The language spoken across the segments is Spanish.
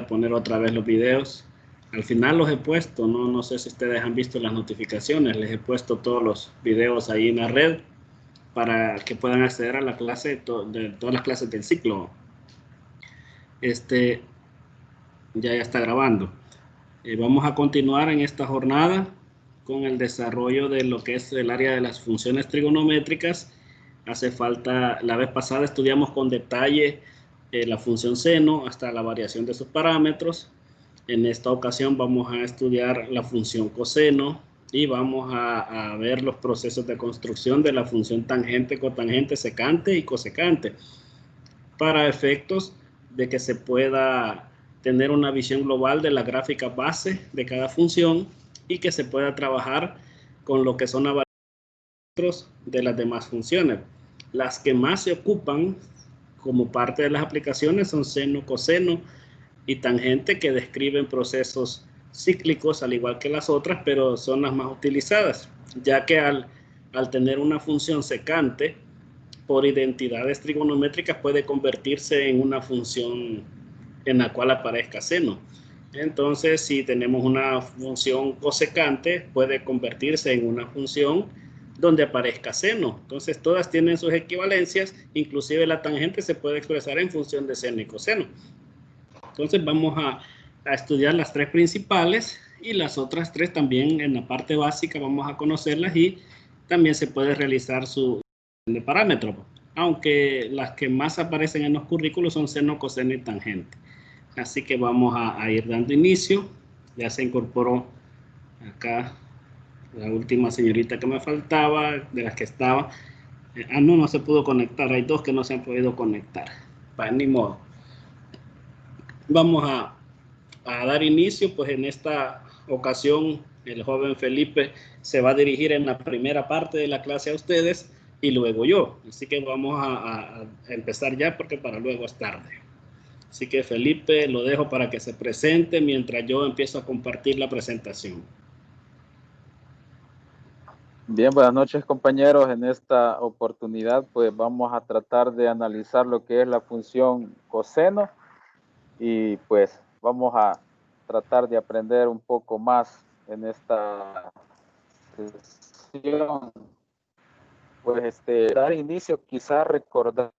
poner otra vez los videos. Al final los he puesto, no sé si ustedes han visto las notificaciones, les he puesto todos los videos ahí en la red para que puedan acceder a la clase de todas las clases del ciclo. Ya está grabando. Vamos a continuar en esta jornada con el desarrollo de lo que es el área de las funciones trigonométricas. Hace falta, la vez pasada estudiamos con detalle la función seno hasta la variación de sus parámetros. En esta ocasión vamos a estudiar la función coseno y vamos a ver los procesos de construcción de la función tangente, cotangente, secante y cosecante para efectos de que se pueda tener una visión global de la gráfica base de cada función y que se pueda trabajar con lo que son los parámetros de las demás funciones. Las que más se ocupan como parte de las aplicaciones son seno, coseno y tangente, que describen procesos cíclicos al igual que las otras, pero son las más utilizadas, ya que al tener una función secante por identidades trigonométricas puede convertirse en una función en la cual aparezca seno. Entonces, si tenemos una función cosecante, puede convertirse en una función donde aparezca seno. Entonces, todas tienen sus equivalencias, inclusive la tangente se puede expresar en función de seno y coseno. Entonces, vamos a estudiar las tres principales y las otras tres también en la parte básica vamos a conocerlas y también se puede realizar su de parámetros, aunque las que más aparecen en los currículos son seno, coseno y tangente. Así que vamos a ir dando inicio. Ya se incorporó acá la última señorita que me faltaba, de las que estaba. No se pudo conectar. Hay dos que no se han podido conectar. Pues ni modo. Vamos a dar inicio, pues en esta ocasión el joven Felipe se va a dirigir en la primera parte de la clase a ustedes y luego yo. Así que vamos a empezar ya porque para luego es tarde. Así que Felipe, lo dejo para que se presente mientras yo empiezo a compartir la presentación. Bien, buenas noches compañeros. En esta oportunidad pues vamos a tratar de analizar lo que es la función coseno y pues vamos a tratar de aprender un poco más en esta sesión. Pues dar inicio quizás recordando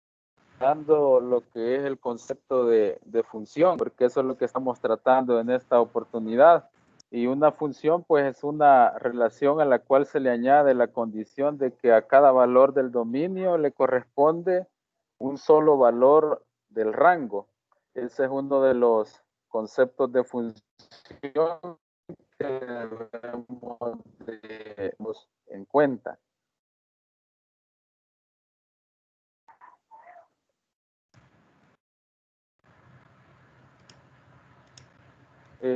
lo que es el concepto de función, porque eso es lo que estamos tratando en esta oportunidad. Y una función pues es una relación a la cual se le añade la condición de que a cada valor del dominio le corresponde un solo valor del rango. Ese es uno de los conceptos de función que debemos tener en cuenta.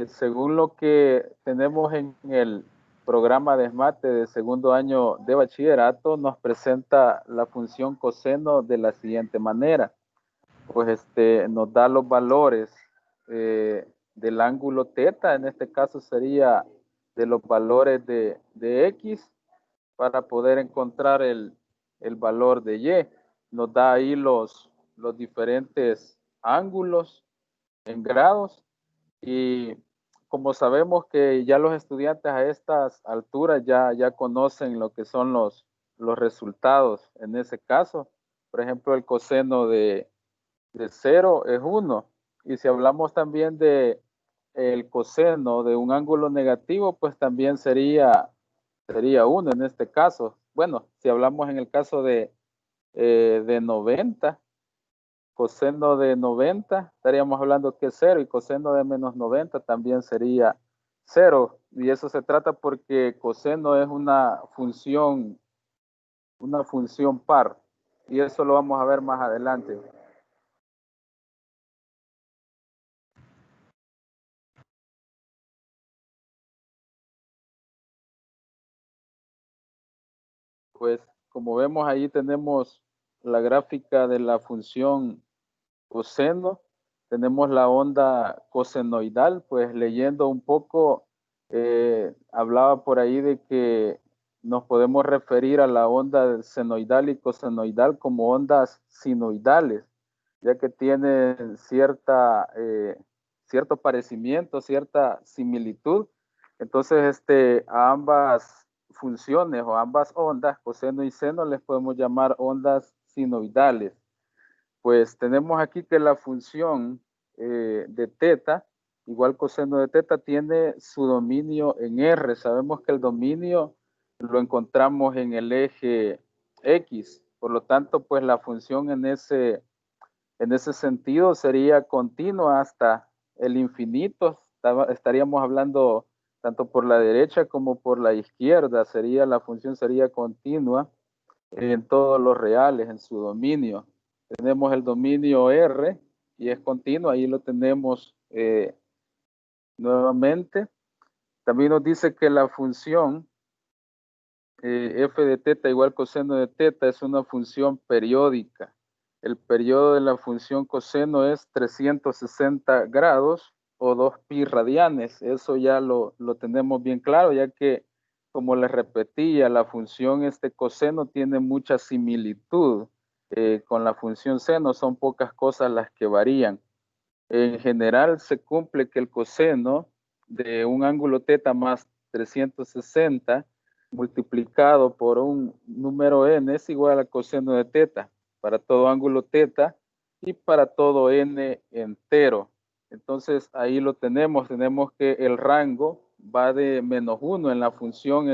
Según lo que tenemos en el programa de SMATE de segundo año de bachillerato, nos presenta la función coseno de la siguiente manera. Pues nos da los valores del ángulo θ, en este caso sería de los valores de X, para poder encontrar el valor de Y. Nos da ahí los diferentes ángulos en grados. Y como sabemos que ya los estudiantes a estas alturas ya conocen lo que son los resultados en ese caso. Por ejemplo, el coseno de 0 es 1. Y si hablamos también de el coseno de un ángulo negativo, pues también sería 1 en este caso. Bueno, si hablamos en el caso de 90, coseno de 90, estaríamos hablando que es 0, y coseno de menos 90 también sería 0. Y eso se trata porque coseno es una función par. Y eso lo vamos a ver más adelante. Pues como vemos ahí tenemos la gráfica de la función coseno. Tenemos la onda cosenoidal, pues leyendo un poco, hablaba por ahí de que nos podemos referir a la onda senoidal y cosenoidal como ondas sinoidales, ya que tienen cierta cierto parecimiento, cierta similitud. Entonces, a ambas funciones o ambas ondas, coseno y seno, les podemos llamar ondas sinoidales. Pues tenemos aquí que la función de teta, igual coseno de teta, tiene su dominio en R. Sabemos que el dominio lo encontramos en el eje X. Por lo tanto, pues la función en ese sentido sería continua hasta el infinito. Estaríamos hablando tanto por la derecha como por la izquierda. La función sería continua en todos los reales, en su dominio. Tenemos el dominio R y es continuo, ahí lo tenemos nuevamente. También nos dice que la función f de teta igual coseno de teta es una función periódica. El periodo de la función coseno es 360 grados o 2 pi radianes. Eso ya lo tenemos bien claro, ya que, como les repetía, la función coseno tiene mucha similitud con la función seno. Son pocas cosas las que varían. En general se cumple que el coseno de un ángulo teta más 360 multiplicado por un número n es igual a coseno de teta para todo ángulo teta y para todo n entero. Entonces ahí lo tenemos que el rango va de -1 en la función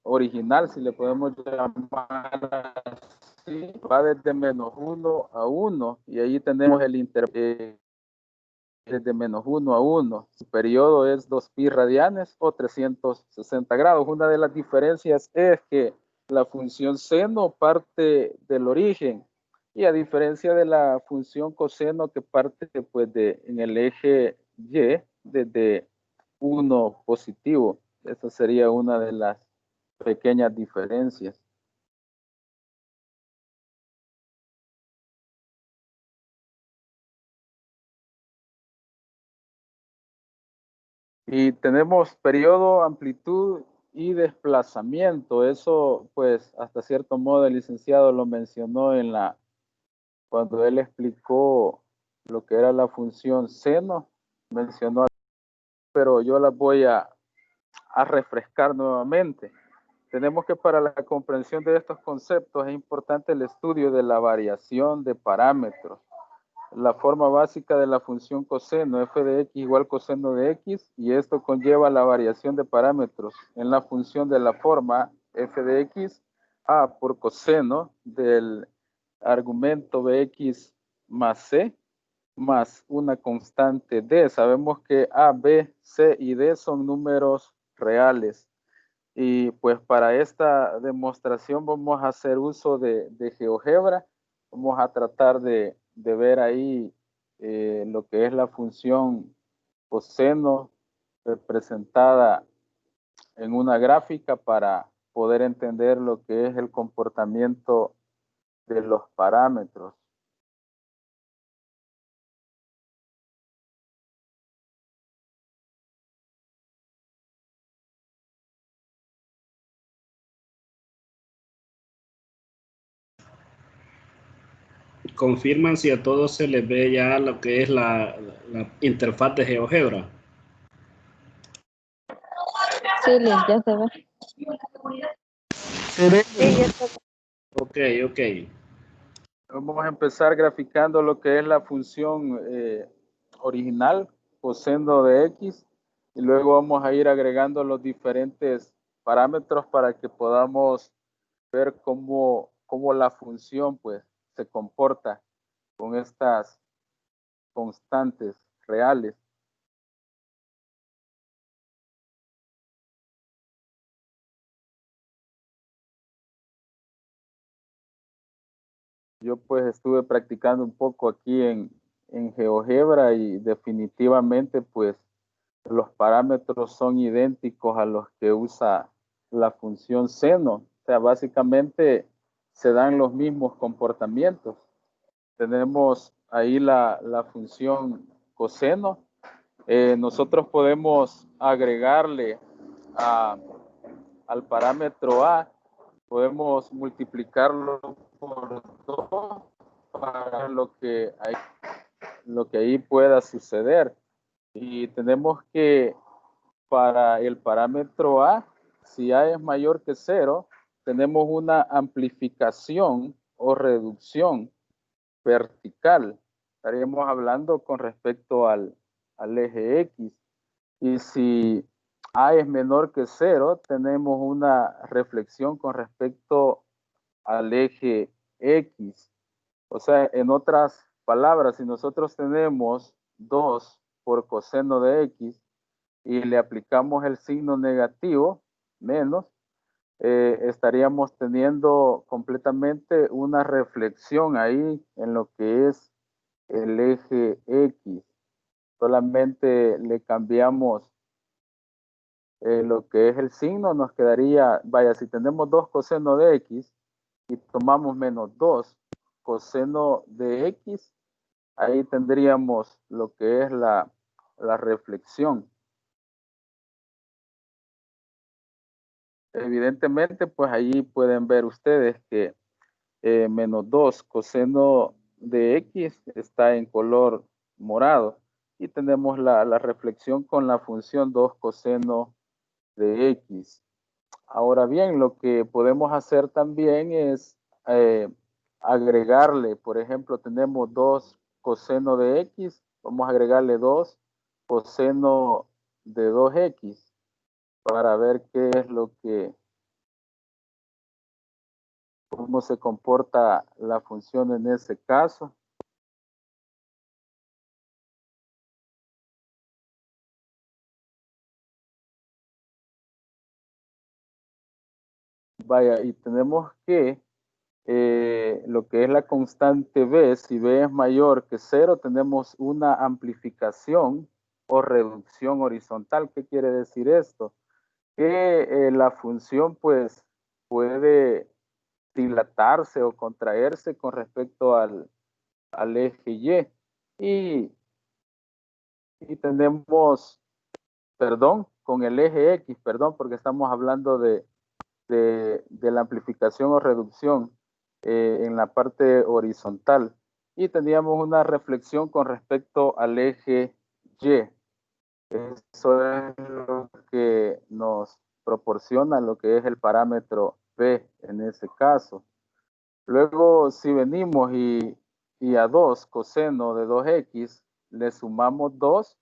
original, si le podemos llamar así, va desde -1 a 1 y ahí tenemos el intervalo desde -1 a 1. Su periodo es 2 pi radianes o 360 grados. Una de las diferencias es que la función seno parte del origen y a diferencia de la función coseno que parte pues en el eje Y desde 1 positivo. Esa sería una de las pequeñas diferencias. Y tenemos periodo, amplitud y desplazamiento. Eso, pues, hasta cierto modo el licenciado lo mencionó cuando él explicó lo que era la función seno, mencionó, pero yo las voy a refrescar nuevamente. Tenemos que para la comprensión de estos conceptos es importante el estudio de la variación de parámetros. La forma básica de la función coseno, f de x igual coseno de x, y esto conlleva la variación de parámetros en la función de la forma f de x, a por coseno del argumento bx más c, más una constante d. Sabemos que a, b, c y d son números reales. Y pues para esta demostración vamos a hacer uso de GeoGebra. Vamos a tratar de ver ahí lo que es la función coseno representada en una gráfica para poder entender lo que es el comportamiento de los parámetros. Confirman si a todos se les ve ya lo que es la interfaz de GeoGebra. Sí, ya se ve. Sí, ya se ve. Ok. Vamos a empezar graficando lo que es la función original, coseno de x, y luego vamos a ir agregando los diferentes parámetros para que podamos ver cómo la función pues se comporta con estas constantes reales. Yo pues estuve practicando un poco aquí en GeoGebra y definitivamente pues los parámetros son idénticos a los que usa la función seno. O sea, básicamente se dan los mismos comportamientos. Tenemos ahí la función coseno. Nosotros podemos agregarle al parámetro A, podemos multiplicarlo por 2 para lo que ahí pueda suceder. Y tenemos que para el parámetro A, si A es mayor que 0, tenemos una amplificación o reducción vertical. Estaríamos hablando con respecto al eje X. Y si A es menor que 0, tenemos una reflexión con respecto al eje X. O sea, en otras palabras, si nosotros tenemos 2 por coseno de X y le aplicamos el signo negativo, menos, estaríamos teniendo completamente una reflexión ahí en lo que es el eje X. Solamente le cambiamos lo que es el signo, nos quedaría, vaya, si tenemos 2 coseno de X y tomamos menos 2 coseno de X, ahí tendríamos lo que es la reflexión. Evidentemente, pues allí pueden ver ustedes que menos 2 coseno de X está en color morado y tenemos la reflexión con la función 2 coseno de X. Ahora bien, lo que podemos hacer también es agregarle, por ejemplo, tenemos 2 coseno de X, vamos a agregarle 2 coseno de 2X para ver qué es lo que, cómo se comporta la función en ese caso. Vaya, y tenemos que lo que es la constante B, si B es mayor que 0, tenemos una amplificación o reducción horizontal. ¿Qué quiere decir esto? Que la función pues puede dilatarse o contraerse con respecto al eje Y. Y tenemos, perdón, con el eje X, perdón, porque estamos hablando de la amplificación o reducción en la parte horizontal. Y teníamos una reflexión con respecto al eje Y. Eso es lo que nos proporciona lo que es el parámetro P en ese caso. Luego, si venimos y a 2 coseno de 2X le sumamos 2,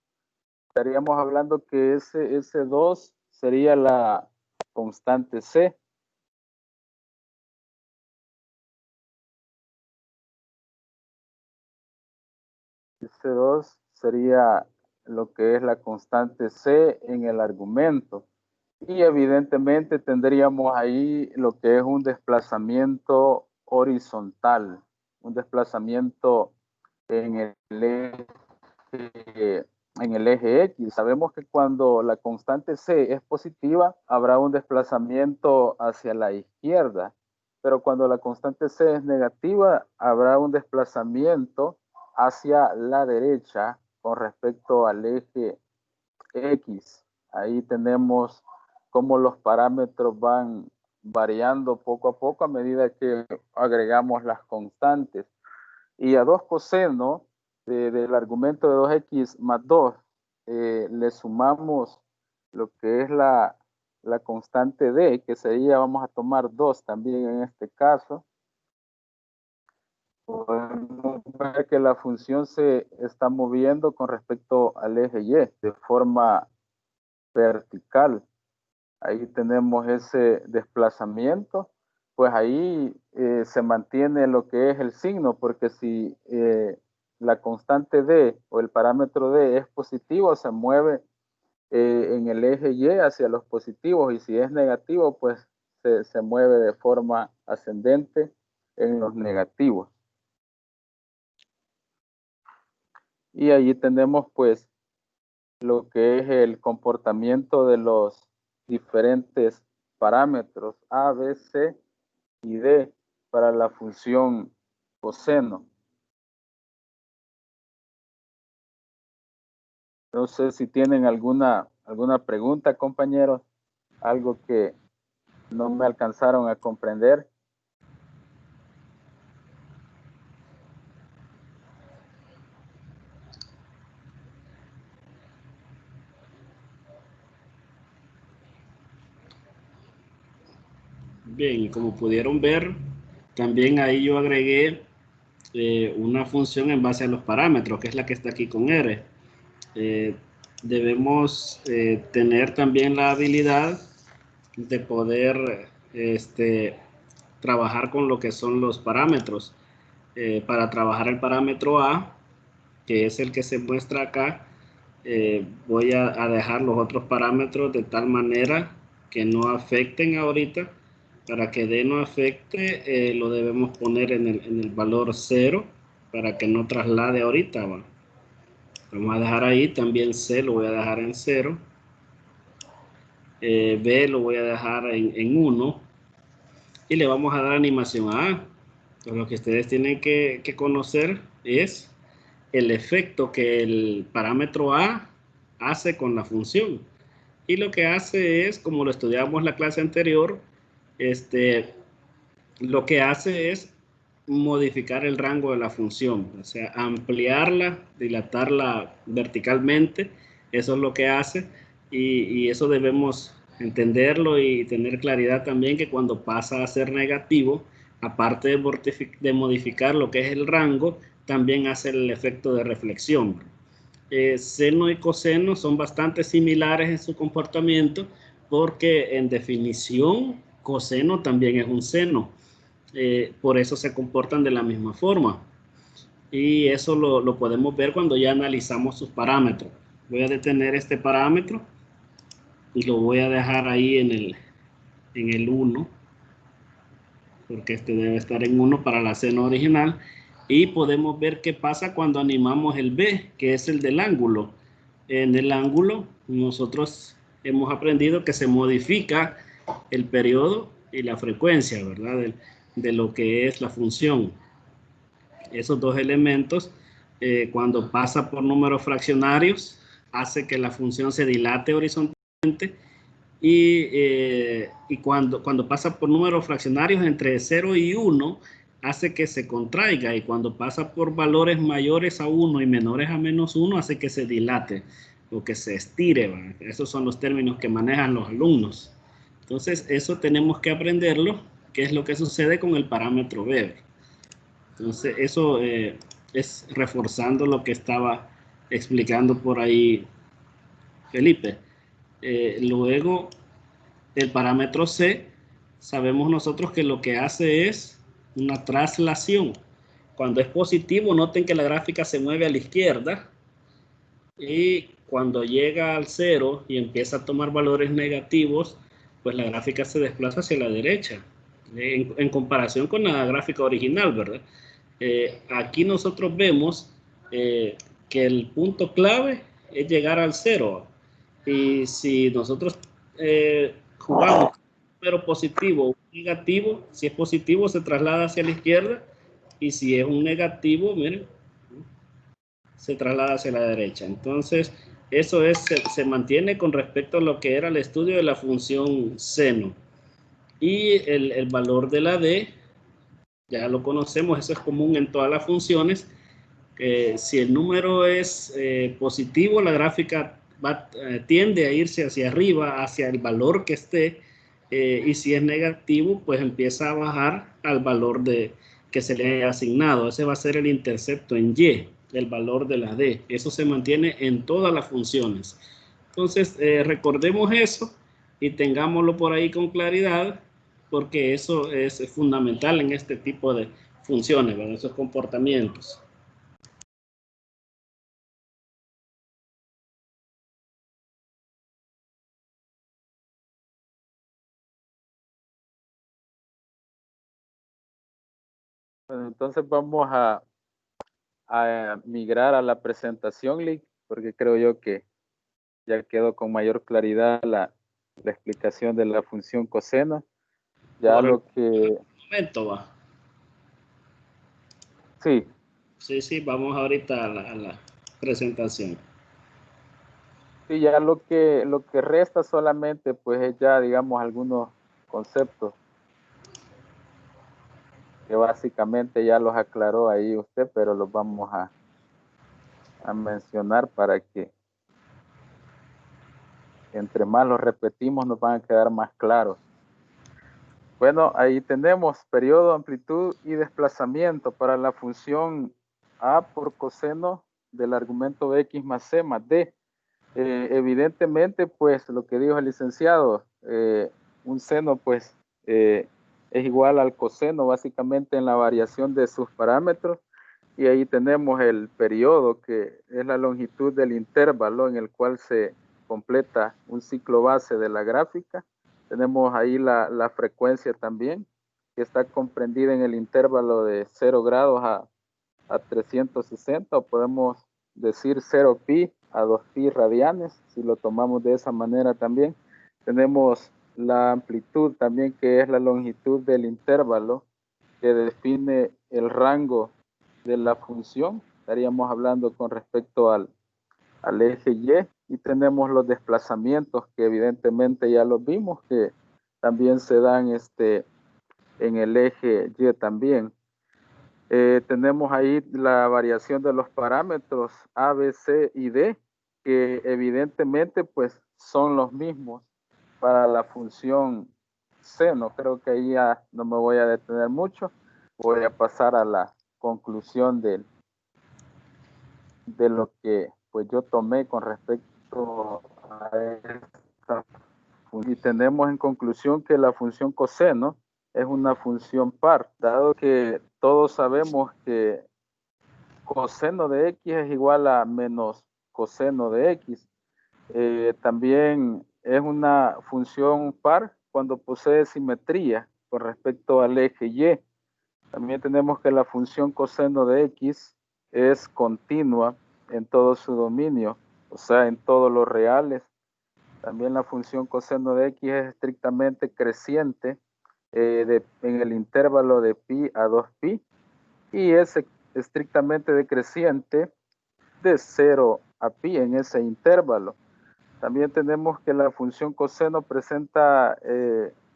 estaríamos hablando que ese 2 sería la constante C. Ese 2 sería lo que es la constante C en el argumento. Y evidentemente tendríamos ahí lo que es un desplazamiento horizontal, un desplazamiento en el eje X. Sabemos que cuando la constante C es positiva, habrá un desplazamiento hacia la izquierda, pero cuando la constante C es negativa, habrá un desplazamiento hacia la derecha con respecto al eje X. Ahí tenemos cómo los parámetros van variando poco a poco a medida que agregamos las constantes. Y a 2 coseno del argumento de 2x más 2, le sumamos lo que es la constante d, que sería, vamos a tomar 2 también en este caso. Podemos ver que la función se está moviendo con respecto al eje Y de forma vertical. Ahí tenemos ese desplazamiento, pues ahí se mantiene lo que es el signo, porque si la constante D o el parámetro D es positivo, se mueve en el eje Y hacia los positivos, y si es negativo, pues se mueve de forma ascendente en los negativos. Y allí tenemos pues lo que es el comportamiento de los diferentes parámetros A, B, C y D para la función coseno. No sé si tienen alguna pregunta, compañeros, algo que no me alcanzaron a comprender. Bien, y como pudieron ver, también ahí yo agregué una función en base a los parámetros, que es la que está aquí con R. Debemos tener también la habilidad de poder trabajar con lo que son los parámetros. Para trabajar el parámetro A, que es el que se muestra acá, voy a dejar los otros parámetros de tal manera que no afecten ahorita. Para que D no afecte, lo debemos poner en el valor 0 para que no traslade ahorita. ¿Va? Vamos a dejar ahí, también C lo voy a dejar en 0. B lo voy a dejar en 1. Y le vamos a dar animación a A. Entonces lo que ustedes tienen que conocer es el efecto que el parámetro A hace con la función. Y lo que hace es, como lo estudiamos en la clase anterior, lo que hace es modificar el rango de la función, o sea, ampliarla, dilatarla verticalmente, eso es lo que hace, y eso debemos entenderlo y tener claridad también que cuando pasa a ser negativo, aparte de modificar lo que es el rango, también hace el efecto de reflexión. Seno y coseno son bastante similares en su comportamiento porque en definición coseno también es un seno. Por eso se comportan de la misma forma. Y eso lo podemos ver cuando ya analizamos sus parámetros. Voy a detener este parámetro y lo voy a dejar ahí en el 1, porque este debe estar en 1 para la seno original. Y podemos ver qué pasa cuando animamos el B, que es el del ángulo. En el ángulo nosotros hemos aprendido que se modifica el periodo y la frecuencia, ¿verdad? De lo que es la función. Esos dos elementos, cuando pasa por números fraccionarios, hace que la función se dilate horizontalmente y cuando pasa por números fraccionarios entre 0 y 1, hace que se contraiga, y cuando pasa por valores mayores a 1 y menores a -1, hace que se dilate o que se estire. ¿Verdad? Esos son los términos que manejan los alumnos. Entonces, eso tenemos que aprenderlo, qué es lo que sucede con el parámetro Weber. Entonces, eso es reforzando lo que estaba explicando por ahí Felipe. Luego, el parámetro C, sabemos nosotros que lo que hace es una traslación. Cuando es positivo, noten que la gráfica se mueve a la izquierda, y cuando llega al 0 y empieza a tomar valores negativos, pues la gráfica se desplaza hacia la derecha, en comparación con la gráfica original, ¿verdad? Aquí nosotros vemos que el punto clave es llegar al 0. Y si nosotros jugamos un número positivo o negativo, si es positivo se traslada hacia la izquierda, y si es un negativo, miren, se traslada hacia la derecha. Entonces, eso se mantiene con respecto a lo que era el estudio de la función seno. Y el valor de la D, ya lo conocemos, eso es común en todas las funciones. Si el número es positivo, la gráfica tiende a irse hacia arriba, hacia el valor que esté, y si es negativo, pues empieza a bajar al valor que se le haya asignado. Ese va a ser el intercepto en Y, el valor de la D. Eso se mantiene en todas las funciones. Entonces, recordemos eso y tengámoslo por ahí con claridad, porque eso es fundamental en este tipo de funciones, en esos comportamientos. Bueno, entonces vamos a migrar a la presentación, Lick, porque creo yo que ya quedó con mayor claridad la explicación de la función coseno. Ya Por lo que... momento va. Sí. Sí, vamos ahorita a la presentación. Sí, ya lo que resta solamente pues es ya, digamos, algunos conceptos que básicamente ya los aclaró ahí usted, pero los vamos a mencionar para que entre más los repetimos nos van a quedar más claros. Bueno, ahí tenemos periodo, amplitud y desplazamiento para la función A por coseno del argumento X más C más D. Evidentemente, pues lo que dijo el licenciado, un seno pues es igual al coseno básicamente en la variación de sus parámetros, y ahí tenemos el periodo, que es la longitud del intervalo en el cual se completa un ciclo base de la gráfica. Tenemos ahí la frecuencia también, que está comprendida en el intervalo de 0 grados a 360, o podemos decir 0 pi a 2 pi radianes, si lo tomamos de esa manera también. Tenemos la amplitud también, que es la longitud del intervalo, que define el rango de la función. Estaríamos hablando con respecto al eje Y, y tenemos los desplazamientos, que evidentemente ya los vimos, que también se dan en el eje Y también. Tenemos ahí la variación de los parámetros A, B, C y D, que evidentemente pues son los mismos para la función seno. Creo que ahí ya no me voy a detener mucho. Voy a pasar a la conclusión de lo que pues yo tomé con respecto a esta función. Y tenemos en conclusión que la función coseno es una función par, dado que todos sabemos que coseno de x es igual a menos coseno de x. También es una función par cuando posee simetría con respecto al eje Y. También tenemos que la función coseno de x es continua en todo su dominio, o sea, en todos los reales. También la función coseno de x es estrictamente creciente en el intervalo de pi a 2pi, y es estrictamente decreciente de 0 a pi en ese intervalo. También tenemos que la función coseno presenta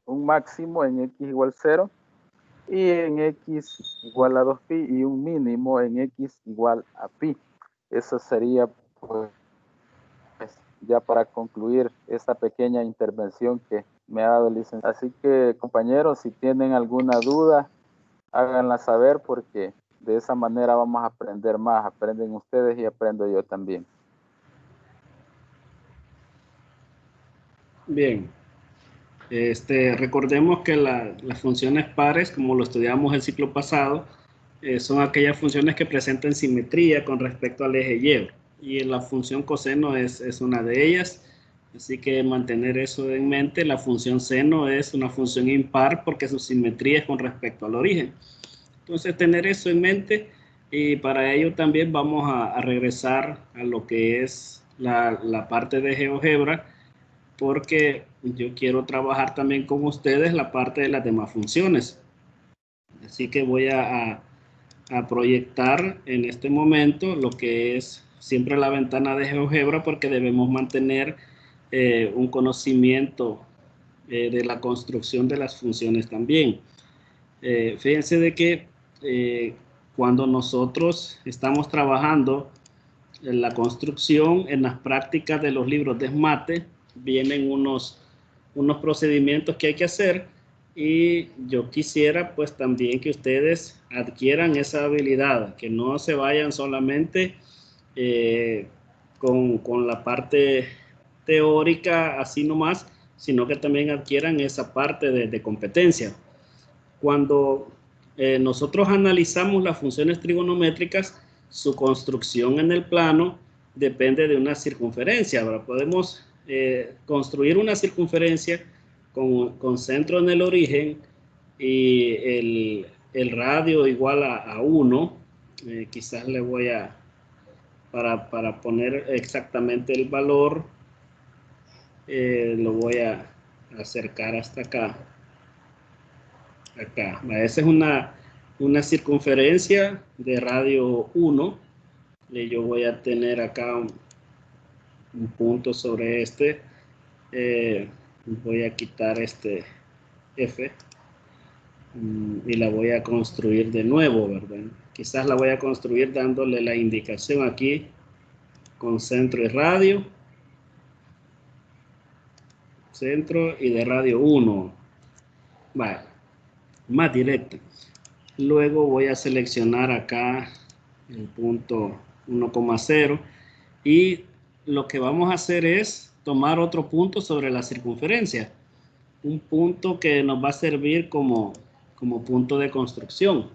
un máximo en x igual 0 y en x igual a 2pi, y un mínimo en x igual a pi. Eso sería pues ya para concluir esta pequeña intervención que me ha dado el licenciado. Así que, compañeros, si tienen alguna duda, háganla saber, porque de esa manera vamos a aprender más. Aprenden ustedes y aprendo yo también. Bien. Recordemos que las funciones pares, como lo estudiamos el ciclo pasado, son aquellas funciones que presentan simetría con respecto al eje Y. Y la función coseno es una de ellas. Así que mantener eso en mente. La función seno es una función impar porque su simetría es con respecto al origen. Entonces, tener eso en mente, y para ello también vamos a regresar a lo que es la parte de GeoGebra, porque yo quiero trabajar también con ustedes la parte de las demás funciones. Así que voy a proyectar en este momento lo que es siempre la ventana de GeoGebra, porque debemos mantener un conocimiento de la construcción de las funciones también. Fíjense de que cuando nosotros estamos trabajando en la construcción, en las prácticas de los libros de SMATE, vienen unos procedimientos que hay que hacer, y yo quisiera pues también que ustedes adquieran esa habilidad, que no se vayan solamente con la parte teórica así nomás, sino que también adquieran esa parte de competencia. Cuando nosotros analizamos las funciones trigonométricas, su construcción en el plano depende de una circunferencia. Ahora podemos construir una circunferencia con centro en el origen y el radio igual a 1. Quizás le voy a, para poner exactamente el valor, lo voy a acercar hasta acá. Acá, esa es una circunferencia de radio 1. Y yo voy a tener acá un punto sobre voy a quitar este F y la voy a construir de nuevo, ¿verdad? Quizás la voy a construir dándole la indicación aquí con centro y radio, centro y de radio 1. Vale. más directa. Luego voy a seleccionar acá el punto 1,0 y lo que vamos a hacer es tomar otro punto sobre la circunferencia. Un punto que nos va a servir como punto de construcción.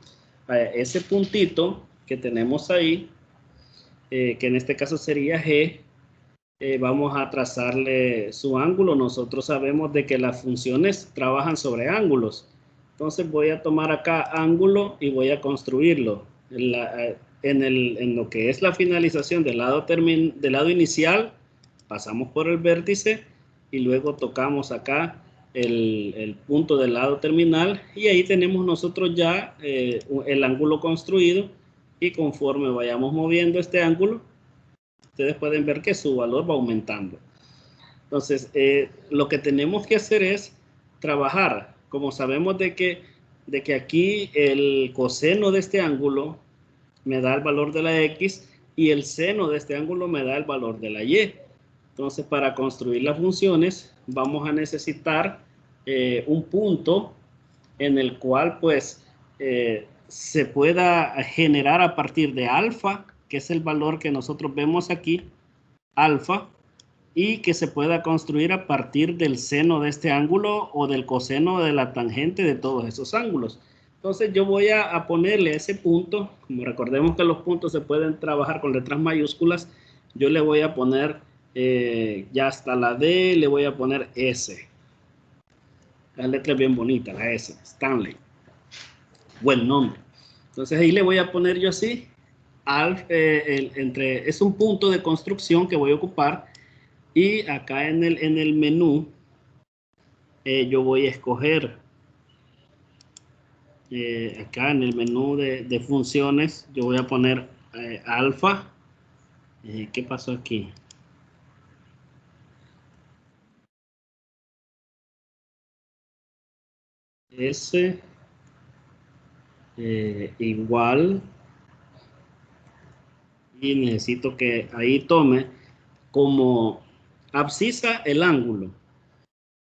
Ese puntito que tenemos ahí, que en este caso sería G, vamos a trazarle su ángulo. Nosotros sabemos de que las funciones trabajan sobre ángulos. Entonces voy a tomar acá ángulo y voy a construirlo. En lo que es la finalización del lado inicial, pasamos por el vértice y luego tocamos acá el punto del lado terminal y ahí tenemos nosotros ya el ángulo construido, y conforme vayamos moviendo este ángulo, ustedes pueden ver que su valor va aumentando. Entonces, lo que tenemos que hacer es trabajar, como sabemos de que aquí el coseno de este ángulo me da el valor de la X y el seno de este ángulo me da el valor de la Y. Entonces, para construir las funciones vamos a necesitar un punto en el cual pues se pueda generar a partir de alfa, que es el valor que nosotros vemos aquí, alfa, y que se pueda construir a partir del seno de este ángulo o del coseno de la tangente de todos esos ángulos. Entonces yo voy a ponerle ese punto, como recordemos que los puntos se pueden trabajar con letras mayúsculas, yo le voy a poner ya hasta la D, le voy a poner S. La letra es bien bonita, la S, Stanley. Buen nombre. Entonces ahí le voy a poner yo así, es un punto de construcción que voy a ocupar, y acá en el menú yo voy a escoger, acá en el menú de funciones, yo voy a poner alfa. ¿Qué pasó aquí? S igual, y necesito que ahí tome como abscisa el ángulo.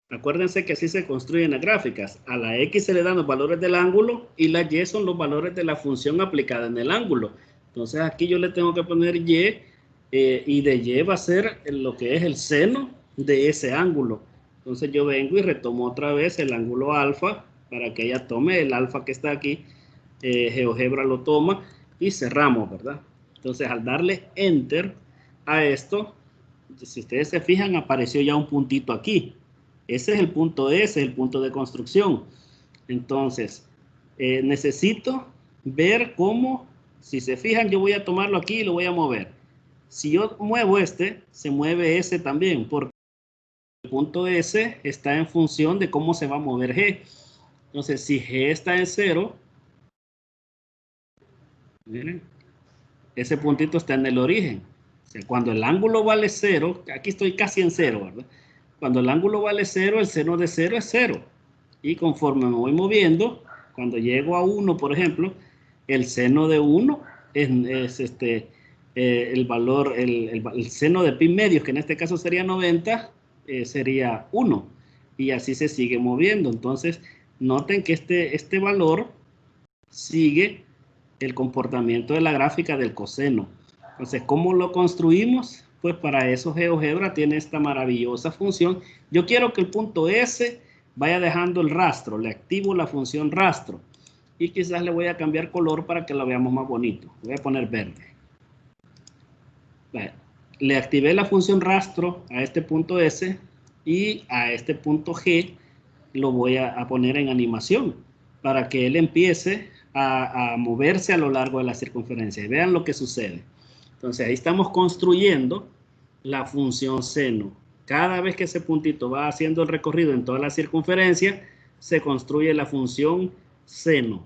Acuérdense que así se construyen las gráficas. A la X se le dan los valores del ángulo y la Y son los valores de la función aplicada en el ángulo. Entonces aquí yo le tengo que poner Y, y de Y va a ser lo que es el seno de ese ángulo. Entonces yo vengo y retomo otra vez el ángulo alfa para que ella tome el alfa que está aquí. GeoGebra lo toma y cerramos, ¿verdad? Entonces al darle Enter a esto, si ustedes se fijan, apareció ya un puntito aquí. Ese es el punto S, el punto de construcción. Entonces, necesito ver cómo, si se fijan, yo voy a tomarlo aquí y lo voy a mover. Si yo muevo este, se mueve ese también, porque el punto S está en función de cómo se va a mover G. Entonces, si G está en 0, miren, ese puntito está en el origen. O sea, cuando el ángulo vale 0, aquí estoy casi en 0, ¿verdad? Cuando el ángulo vale 0, el seno de 0 es 0. Y conforme me voy moviendo, cuando llego a 1, por ejemplo, el seno de 1 es el valor, el seno de pi medios, que en este caso sería 90, sería 1. Y así se sigue moviendo. Entonces, noten que este valor sigue el comportamiento de la gráfica del coseno. Entonces, ¿cómo lo construimos? Pues para eso GeoGebra tiene esta maravillosa función. Yo quiero que el punto S vaya dejando el rastro. Le activo la función rastro. Y quizás le voy a cambiar color para que lo veamos más bonito. Voy a poner verde. Vale. Le activé la función rastro a este punto S, y a este punto G lo voy a poner en animación para que él empiece a moverse a lo largo de la circunferencia. Y vean lo que sucede. Entonces ahí estamos construyendo la función seno. Cada vez que ese puntito va haciendo el recorrido en toda la circunferencia, se construye la función seno.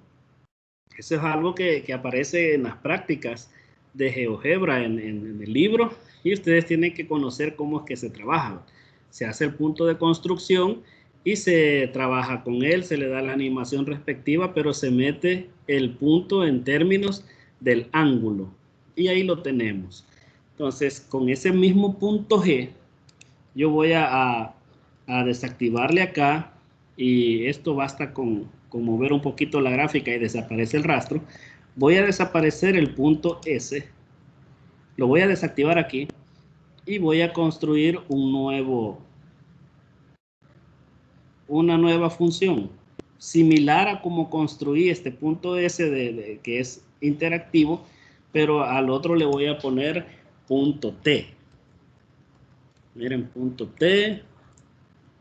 Eso es algo que aparece en las prácticas de GeoGebra en el libro, y ustedes tienen que conocer cómo es que se trabaja. Se hace el punto de construcción y se trabaja con él, se le da la animación respectiva, pero se mete el punto en términos del ángulo. Y ahí lo tenemos. Entonces, con ese mismo punto G, yo voy a desactivarle acá, y esto basta con con mover un poquito la gráfica y desaparece el rastro, voy a desaparecer el punto S, lo voy a desactivar aquí y voy a construir una nueva función similar a como construí este punto S que es interactivo, pero al otro le voy a poner punto T. Miren, punto T,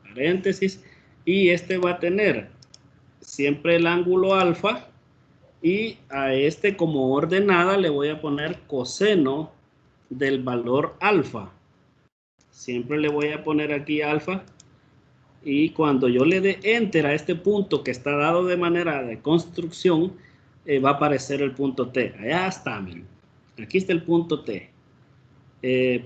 paréntesis, y este va a tener siempre el ángulo alfa, y a este como ordenada le voy a poner coseno del valor alfa. Siempre le voy a poner aquí alfa, y cuando yo le dé enter a este punto que está dado de manera de construcción, va a aparecer el punto T. Allá está, miren. Aquí está el punto T.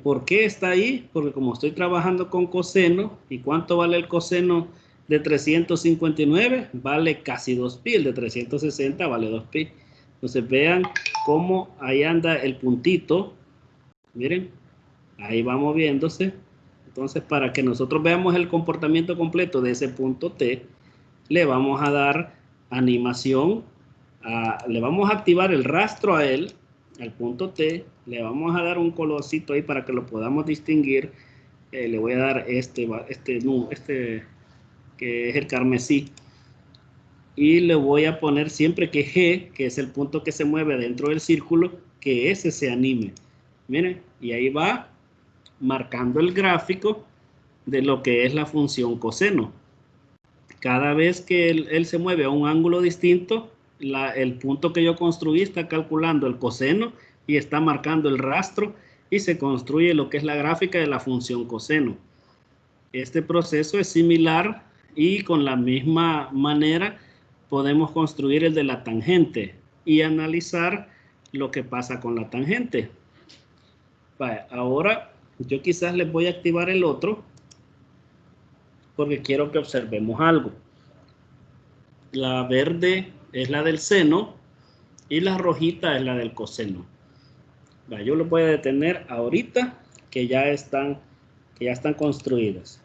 ¿Por qué está ahí? Porque como estoy trabajando con coseno, ¿y cuánto vale el coseno de 359? Vale casi 2pi, el de 360 vale 2pi. Entonces vean cómo ahí anda el puntito, miren, ahí va moviéndose. Entonces para que nosotros veamos el comportamiento completo de ese punto T, le vamos a dar animación, le vamos a activar el rastro a él, al punto T, le vamos a dar un colorcito ahí para que lo podamos distinguir. Le voy a dar este que es el carmesí, y le voy a poner siempre que G, que es el punto que se mueve dentro del círculo, que ese se anime. Miren, y ahí va marcando el gráfico de lo que es la función coseno. Cada vez que él se mueve a un ángulo distinto, el punto que yo construí está calculando el coseno y está marcando el rastro, y se construye lo que es la gráfica de la función coseno. Este proceso es similar, y con la misma manera podemos construir el de la tangente y analizar lo que pasa con la tangente. Vale, ahora yo quizás les voy a activar el otro porque quiero que observemos algo. La verde es la del seno y la rojita es la del coseno. Vale, yo lo voy a detener ahorita que ya están construidas.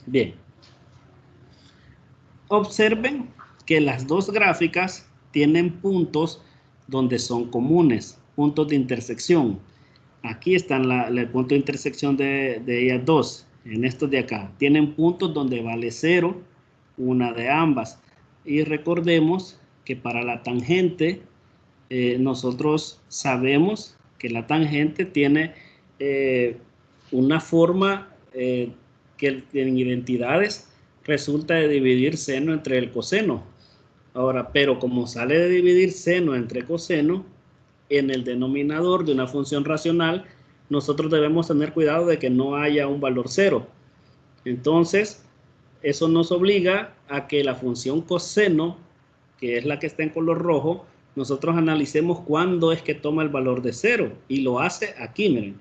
Bien. Observen que las dos gráficas tienen puntos donde son comunes, puntos de intersección. Aquí están el punto de intersección de ellas dos, en estos de acá. Tienen puntos donde vale 0, una de ambas. Y recordemos que para la tangente, nosotros sabemos que la tangente tiene una forma que en identidades resulta de dividir seno entre el coseno. Ahora, pero como sale de dividir seno entre coseno, en el denominador de una función racional, nosotros debemos tener cuidado de que no haya un valor 0. Entonces, eso nos obliga a que la función coseno, que es la que está en color rojo, nosotros analicemos cuándo es que toma el valor de 0, y lo hace aquí, miren.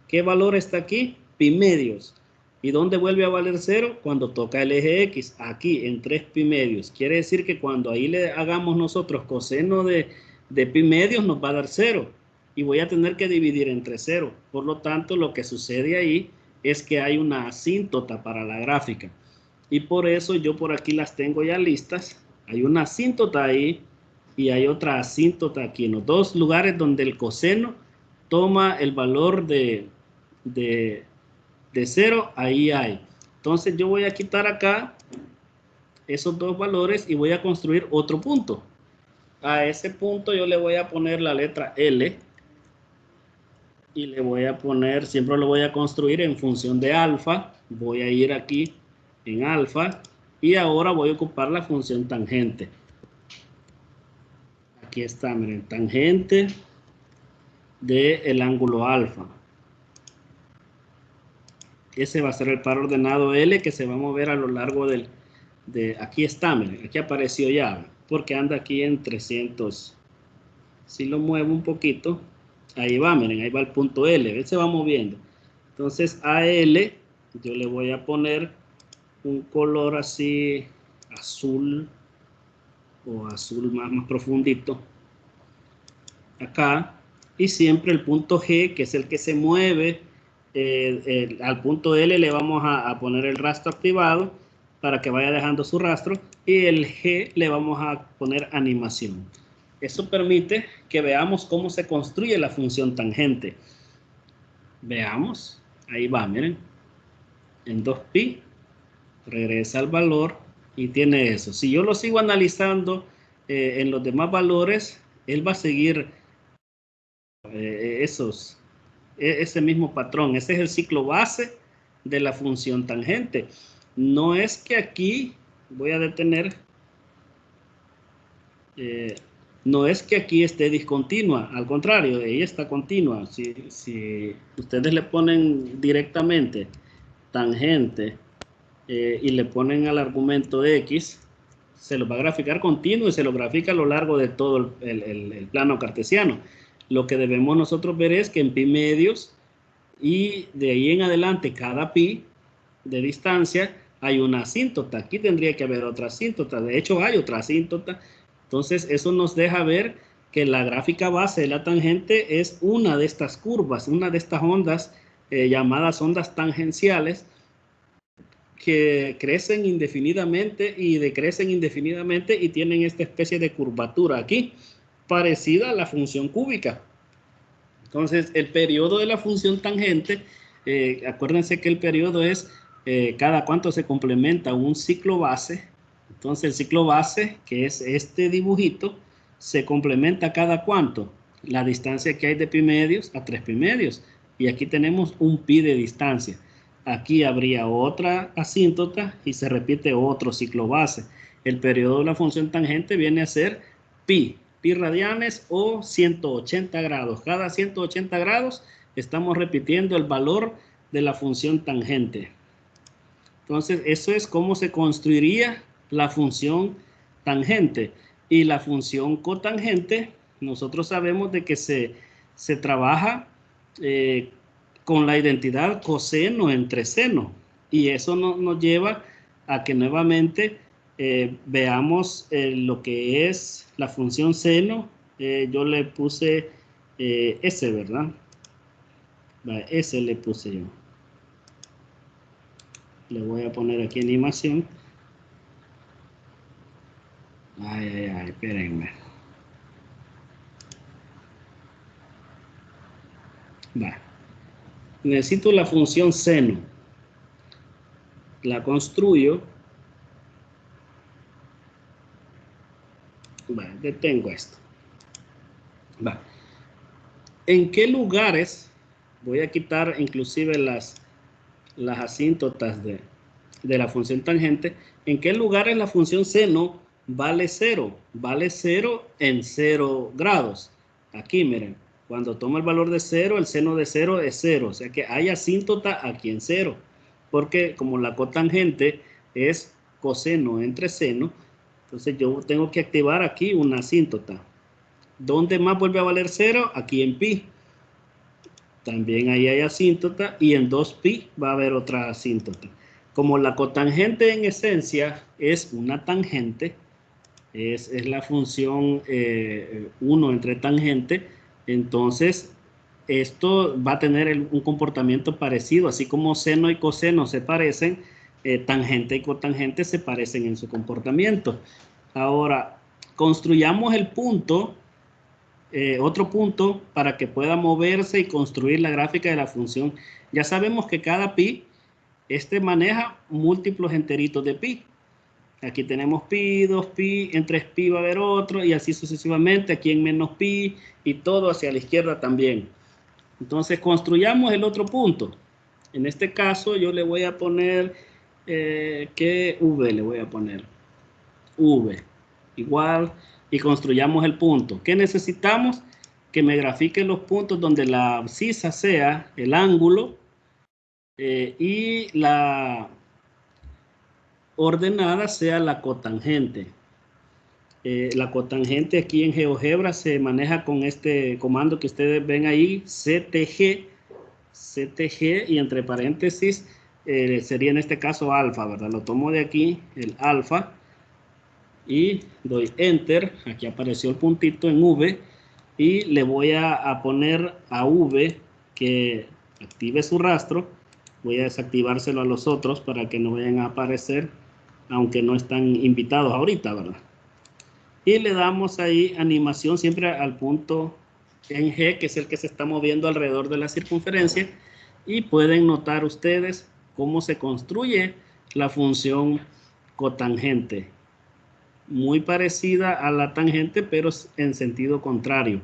¿Qué valor está aquí? Pi medios. ¿Y dónde vuelve a valer 0? Cuando toca el eje X, aquí en 3 pi medios. Quiere decir que cuando ahí le hagamos nosotros coseno de pi medios nos va a dar 0. Y voy a tener que dividir entre 0. Por lo tanto, lo que sucede ahí es que hay una asíntota para la gráfica. Y por eso yo por aquí las tengo ya listas. Hay una asíntota ahí y hay otra asíntota aquí. En los dos lugares donde el coseno toma el valor de 0, ahí hay. Entonces yo voy a quitar acá esos dos valores y voy a construir otro punto. A ese punto yo le voy a poner la letra L y le voy a poner, siempre lo voy a construir en función de alfa. Voy a ir aquí en alfa y ahora voy a ocupar la función tangente. Aquí está, miren, tangente del ángulo alfa. Ese va a ser el par ordenado L que se va a mover a lo largo aquí está, miren, aquí apareció ya, porque anda aquí en 300. Si lo muevo un poquito, ahí va, miren, ahí va el punto L, él se va moviendo. Entonces a L yo le voy a poner un color así azul, o azul más profundito, acá, y siempre el punto G, que es el que se mueve, al punto L le vamos a poner el rastro activado, para que vaya dejando su rastro, y el G le vamos a poner animación. Eso permite que veamos cómo se construye la función tangente. Veamos, ahí va, miren, en 2pi, regresa al valor y tiene eso. Si yo lo sigo analizando en los demás valores, él va a seguir ese mismo patrón. Ese es el ciclo base de la función tangente. No es que aquí, voy a detener, no es que aquí esté discontinua, al contrario, ella está continua. Si ustedes le ponen directamente tangente y le ponen al argumento X, se lo va a graficar continuo y se lo grafica a lo largo de todo el plano cartesiano. Lo que debemos nosotros ver es que en pi medios y de ahí en adelante cada pi de distancia hay una asíntota. Aquí tendría que haber otra asíntota. De hecho hay otra asíntota. Entonces eso nos deja ver que la gráfica base de la tangente es una de estas curvas, una de estas ondas llamadas ondas tangenciales, que crecen indefinidamente y decrecen indefinidamente y tienen esta especie de curvatura aquí, parecida a la función cúbica. Entonces, el periodo de la función tangente, acuérdense que el periodo es cada cuánto se complementa un ciclo base. Entonces, el ciclo base, que es este dibujito, se complementa cada cuánto. La distancia que hay de pi medios a 3 pi medios. Y aquí tenemos un pi de distancia. Aquí habría otra asíntota y se repite otro ciclo base. El periodo de la función tangente viene a ser pi radianes o 180 grados. Cada 180 grados estamos repitiendo el valor de la función tangente. Entonces, eso es cómo se construiría la función tangente. Y la función cotangente, nosotros sabemos de que se trabaja con la identidad coseno entre seno. Y eso nos lleva a que nuevamente veamos lo que es la función seno. Yo le puse S, ¿verdad? S le puse yo. Le voy a poner aquí animación. Ay, espérenme. Necesito la función seno. La construyo. Detengo esto. ¿En qué lugares? Voy a quitar inclusive las asíntotas de la función tangente. ¿En qué lugares la función seno vale 0? Vale 0 en 0 grados. Aquí, miren, cuando toma el valor de 0, el seno de 0 es 0. O sea que hay asíntota aquí en 0. Porque como la cotangente es coseno entre seno, entonces yo tengo que activar aquí una asíntota. ¿Dónde más vuelve a valer 0? Aquí en pi. También ahí hay asíntota y en 2pi va a haber otra asíntota. Como la cotangente en esencia es una tangente, es la función 1 entre tangente, entonces esto va a tener un comportamiento parecido, así como seno y coseno se parecen, tangente y cotangente se parecen en su comportamiento. Ahora, construyamos el punto, otro punto para que pueda moverse y construir la gráfica de la función. Ya sabemos que cada pi, maneja múltiplos enteritos de pi. Aquí tenemos pi, 2pi, en 3pi va a haber otro y así sucesivamente, aquí en menos pi y todo hacia la izquierda también. Entonces construyamos el otro punto. En este caso yo le voy a poner, ¿qué V le voy a poner? V, igual, y construyamos el punto. ¿Qué necesitamos? Que me grafique los puntos donde la abscisa sea el ángulo y la ordenada sea la cotangente. La cotangente aquí en GeoGebra se maneja con este comando que ustedes ven ahí, CTG, y entre paréntesis sería en este caso alfa, ¿verdad? Lo tomo de aquí, el alfa, y doy enter. Aquí apareció el puntito en V y le voy a poner a V que active su rastro. Voy a desactivárselo a los otros para que no vayan a aparecer. aunque no están invitados ahorita, ¿verdad? Y le damos ahí animación siempre al punto en G, que es el que se está moviendo alrededor de la circunferencia, y pueden notar ustedes cómo se construye la función cotangente. Muy parecida a la tangente, pero en sentido contrario.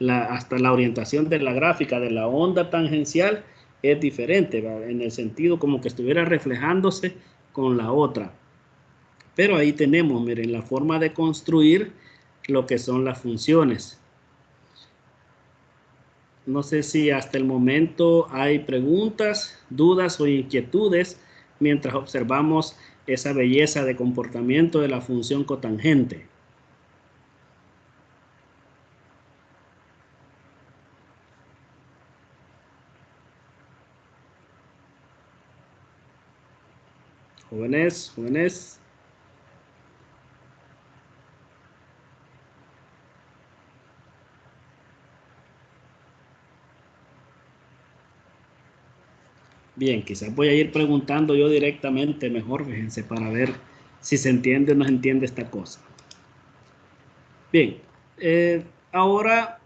Hasta la orientación de la gráfica de la onda tangencial es diferente, ¿verdad? En el sentido como que estuviera reflejándose con la otra. Pero ahí tenemos, miren, la forma de construir lo que son las funciones. No sé si hasta el momento hay preguntas, dudas o inquietudes mientras observamos esa belleza de comportamiento de la función cotangente. Jóvenes, jóvenes. Bien, quizás voy a ir preguntando yo directamente mejor, fíjense, para ver si se entiende o no se entiende esta cosa. Bien, ahora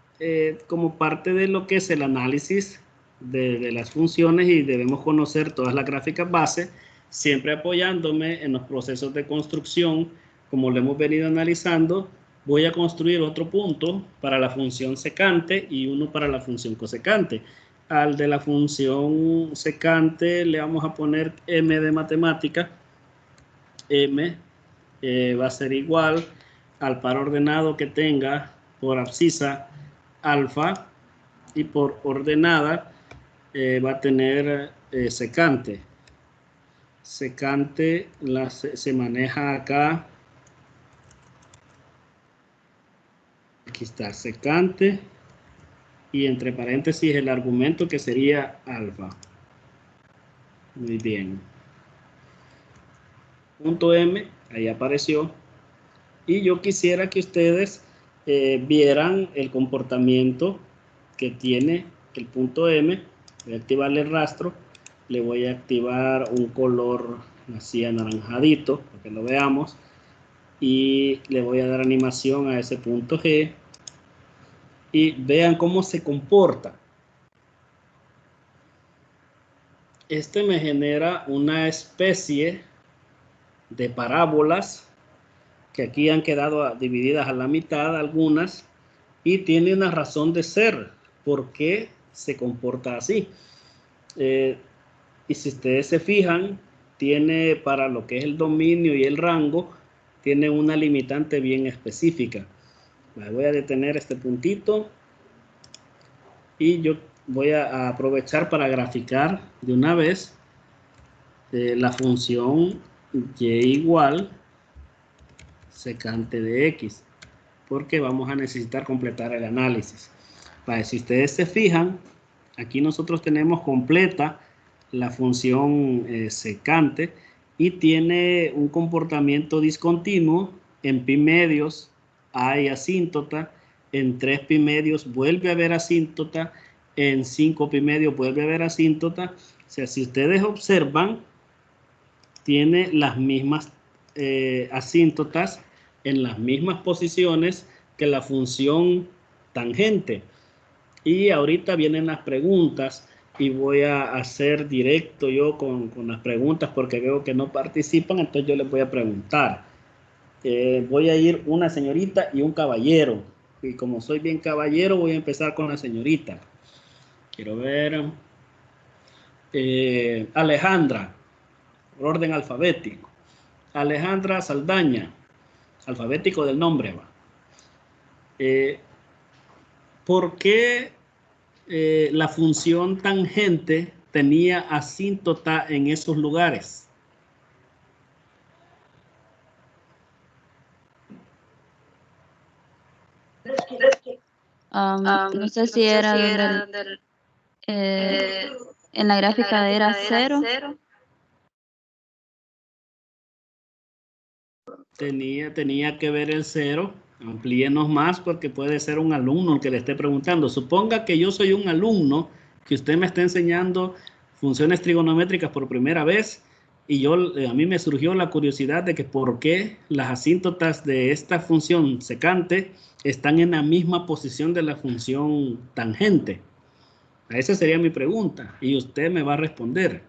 como parte de lo que es el análisis de las funciones, y debemos conocer todas las gráficas base, siempre apoyándome en los procesos de construcción, como lo hemos venido analizando, voy a construir otro punto para la función secante y uno para la función cosecante. Al de la función secante le vamos a poner m de matemática. M va a ser igual al par ordenado que tenga por abscisa alfa, y por ordenada va a tener secante. Secante se maneja acá. Aquí está secante, y entre paréntesis el argumento que sería alfa. Muy bien. Punto M, ahí apareció. Y yo quisiera que ustedes vieran el comportamiento que tiene el punto M. Voy a activarle el rastro. Le voy a activar un color así anaranjadito para que lo veamos. Y le voy a dar animación a ese punto G. Y vean cómo se comporta. Este me genera una especie de parábolas que aquí han quedado divididas a la mitad algunas, y tiene una razón de ser por qué se comporta así. Y si ustedes se fijan, tiene para lo que es el dominio y el rango, tiene una limitante bien específica. Voy a detener este puntito y yo voy a aprovechar para graficar de una vez la función y igual secante de x, porque vamos a necesitar completar el análisis. Si ustedes se fijan, aquí nosotros tenemos completa la función secante, y tiene un comportamiento discontinuo. En pi medios hay asíntota, en 3 pi medios vuelve a haber asíntota, en 5 pi medios vuelve a haber asíntota. O sea, si ustedes observan, tiene las mismas asíntotas en las mismas posiciones que la función tangente. Y ahorita vienen las preguntas, y voy a hacer directo yo con las preguntas porque veo que no participan, entonces yo les voy a preguntar. Voy a ir una señorita y un caballero, y como soy bien caballero voy a empezar con la señorita. Quiero ver. Alejandra, orden alfabético. Alejandra Saldaña, alfabético del nombre, va. ¿Por qué la función tangente tenía asíntota en esos lugares? No sé si era en la gráfica era 0. Tenía que ver el 0. Amplíenos más porque puede ser un alumno el que le esté preguntando. Suponga que yo soy un alumno que usted me está enseñando funciones trigonométricas por primera vez, Y a mí me surgió la curiosidad de que por qué las asíntotas de esta función secante están en la misma posición de la función tangente. Esa sería mi pregunta y usted me va a responder.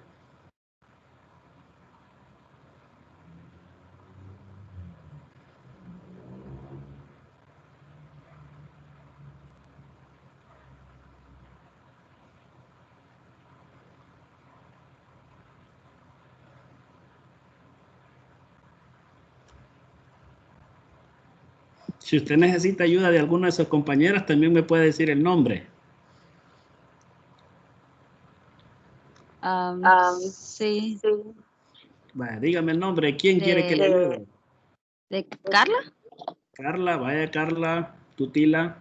Si usted necesita ayuda de alguna de sus compañeras, también me puede decir el nombre. Sí. Vaya, dígame el nombre. ¿Quién quiere que le ayude? ¿De Carla? Carla, vaya Carla, Tutila.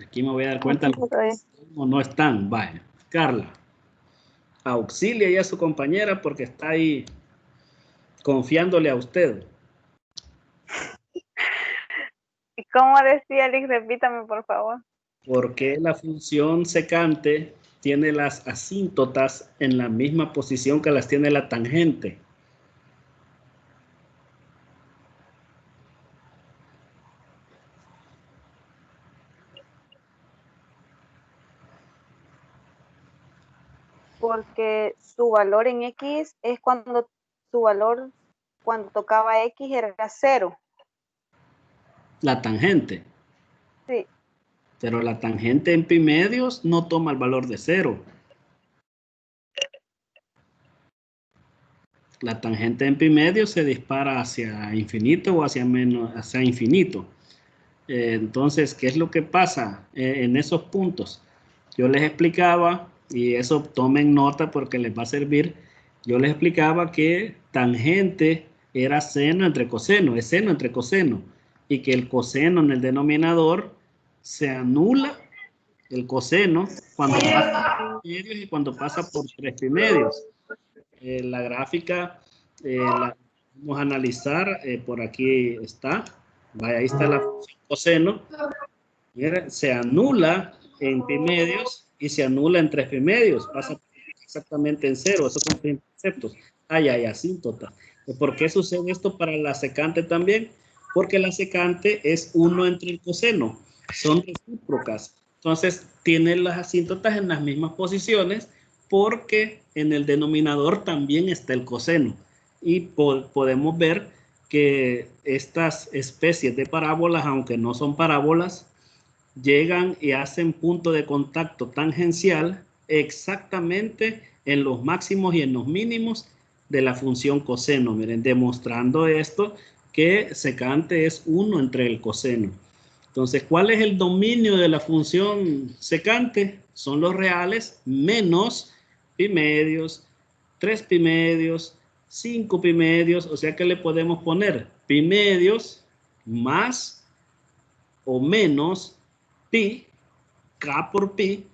Aquí me voy a dar cuenta o no están. Vaya, Carla. Auxilia ya a su compañera porque está ahí confiándole a usted. ¿Y cómo decía Alex? Repítame, por favor. Porque la función secante tiene las asíntotas en la misma posición que las tiene la tangente. Porque su valor en X es cuando su valor, cuando tocaba X, era 0. La tangente. Sí. Pero la tangente en pi medios no toma el valor de 0. La tangente en pi medios se dispara hacia infinito o hacia infinito. Entonces, ¿qué es lo que pasa en esos puntos? Yo les explicaba, y eso tomen nota porque les va a servir, yo les explicaba que tangente era seno entre coseno, es seno entre coseno, y que el coseno en el denominador se anula el coseno cuando pasa por medios y cuando pasa por 3 pi medios. La gráfica la vamos a analizar, por aquí está. Vaya, ahí está la función coseno. Mira, se anula en pi medios y se anula en 3 pi medios. Pasa exactamente en 0. Esos son conceptos. Hay asíntota. ¿Por qué sucede esto para la secante también? Porque la secante es 1 entre el coseno. Son recíprocas. Entonces, tienen las asíntotas en las mismas posiciones porque en el denominador también está el coseno. Y podemos ver que estas especies de parábolas, aunque no son parábolas, llegan y hacen punto de contacto tangencial exactamente en los máximos y en los mínimos de la función coseno. Miren, demostrando esto que secante es 1 entre el coseno. Entonces, ¿cuál es el dominio de la función secante? Son los reales menos pi medios, 3 pi medios, 5 pi medios, o sea que le podemos poner pi medios más o menos pi, k por pi,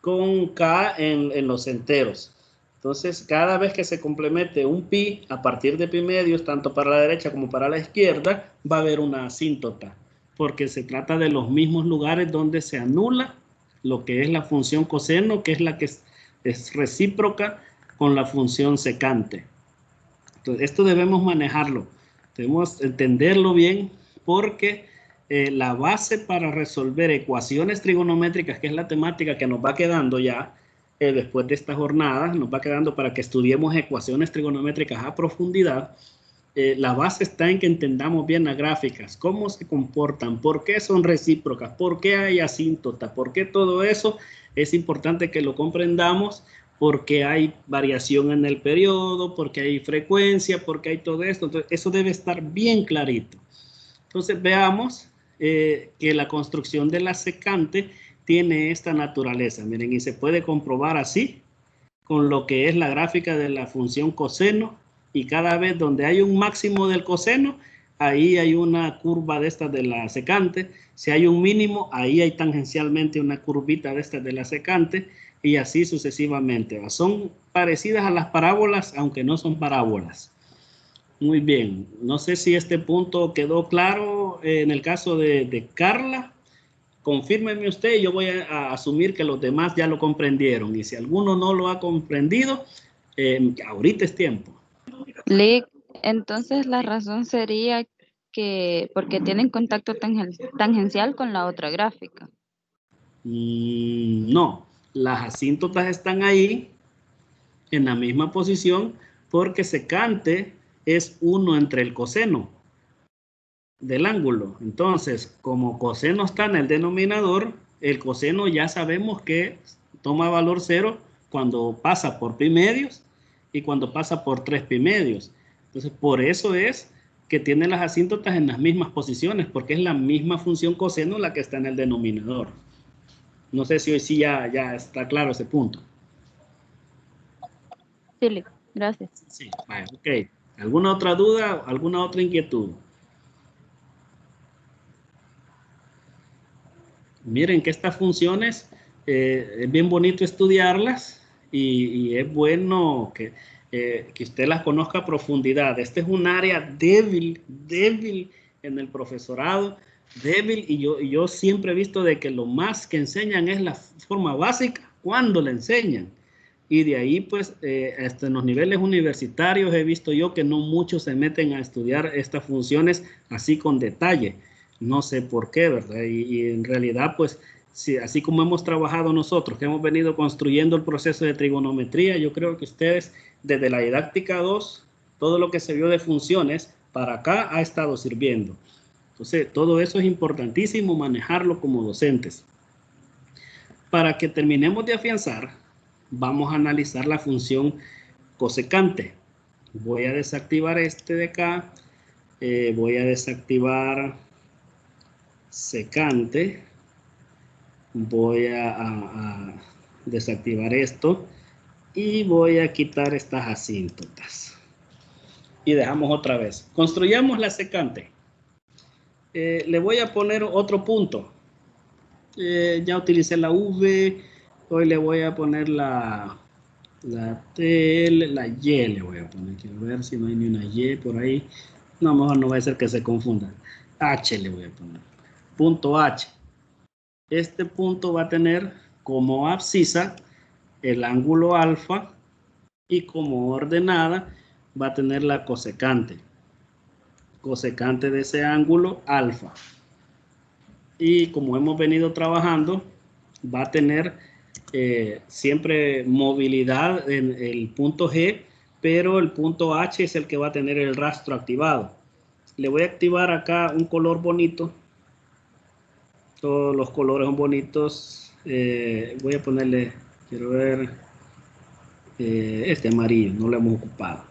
con k en los enteros. Entonces, cada vez que se complemente un pi a partir de pi medios, tanto para la derecha como para la izquierda, va a haber una asíntota, porque se trata de los mismos lugares donde se anula lo que es la función coseno, que es la que es recíproca con la función secante. Entonces, esto debemos manejarlo, debemos entenderlo bien, porque la base para resolver ecuaciones trigonométricas, que es la temática que nos va quedando ya después de esta jornada, nos va quedando para que estudiemos ecuaciones trigonométricas a profundidad. La base está en que entendamos bien las gráficas, cómo se comportan, por qué son recíprocas, por qué hay asíntota, por qué todo eso es importante que lo comprendamos, porque hay variación en el periodo, porque hay frecuencia, porque hay todo esto. Entonces, eso debe estar bien clarito. Entonces, veamos que la construcción de la secante tiene esta naturaleza. Miren, y se puede comprobar así con lo que es la gráfica de la función coseno, y cada vez donde hay un máximo del coseno, ahí hay una curva de esta de la secante. Si hay un mínimo, ahí hay tangencialmente una curvita de esta de la secante, y así sucesivamente. Son parecidas a las parábolas, aunque no son parábolas. Muy bien, no sé si este punto quedó claro en el caso de Carla. confírmeme usted y yo voy a asumir que los demás ya lo comprendieron. Y si alguno no lo ha comprendido, ahorita es tiempo. Lick, entonces la razón sería que porque tienen contacto tangencial con la otra gráfica. No, las asíntotas están ahí en la misma posición porque secante es 1 entre el coseno del ángulo. Entonces, como coseno está en el denominador, el coseno ya sabemos que toma valor 0 cuando pasa por pi medios y cuando pasa por 3 pi medios. Entonces, por eso es que tiene las asíntotas en las mismas posiciones, porque es la misma función coseno la que está en el denominador. No sé si hoy sí ya está claro ese punto. Sí, Lick, gracias. Sí, vale, ok. ¿Alguna otra duda? ¿Alguna otra inquietud? Miren que estas funciones es bien bonito estudiarlas y es bueno que usted las conozca a profundidad. Este es un área débil en el profesorado, débil, y yo siempre he visto de que lo más que enseñan es la forma básica cuando la enseñan. Y de ahí, pues, hasta en los niveles universitarios he visto yo que no muchos se meten a estudiar estas funciones así con detalle. No sé por qué, ¿verdad? Y en realidad, pues, sí, así como hemos trabajado nosotros, que hemos venido construyendo el proceso de trigonometría, yo creo que ustedes, desde la didáctica 2, todo lo que se vio de funciones, para acá ha estado sirviendo. Entonces, todo eso es importantísimo manejarlo como docentes. Para que terminemos de afianzar, vamos a analizar la función cosecante. Voy a desactivar este de acá, voy a desactivar secante, voy a desactivar esto y voy a quitar estas asíntotas. Y dejamos otra vez. Construyamos la secante. Le voy a poner otro punto. Ya utilicé la V, hoy le voy a poner la T, la Y le voy a poner. Quiero ver si no hay ni una Y por ahí. No, mejor no va a ser que se confunda. H le voy a poner. Punto H. Este punto va a tener como abscisa el ángulo alfa y como ordenada va a tener la cosecante. Cosecante de ese ángulo alfa. Y como hemos venido trabajando, va a tener siempre movilidad en el punto G, pero el punto H es el que va a tener el rastro activado. Le voy a activar acá un color bonito. Todos los colores son bonitos. Voy a ponerle, quiero ver, este amarillo, no lo hemos ocupado.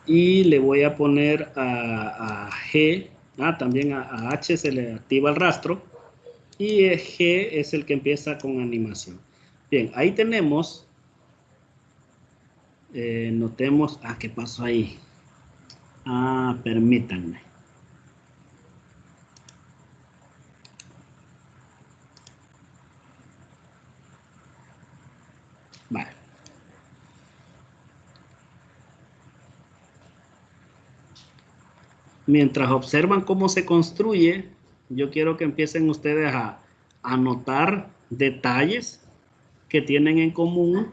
Y le voy a poner a G, también a H se le activa el rastro. Y G es el que empieza con animación. Bien, ahí tenemos, notemos, ¿qué pasó ahí? Permítanme. Vale. Mientras observan cómo se construye, yo quiero que empiecen ustedes a anotar detalles que tienen en común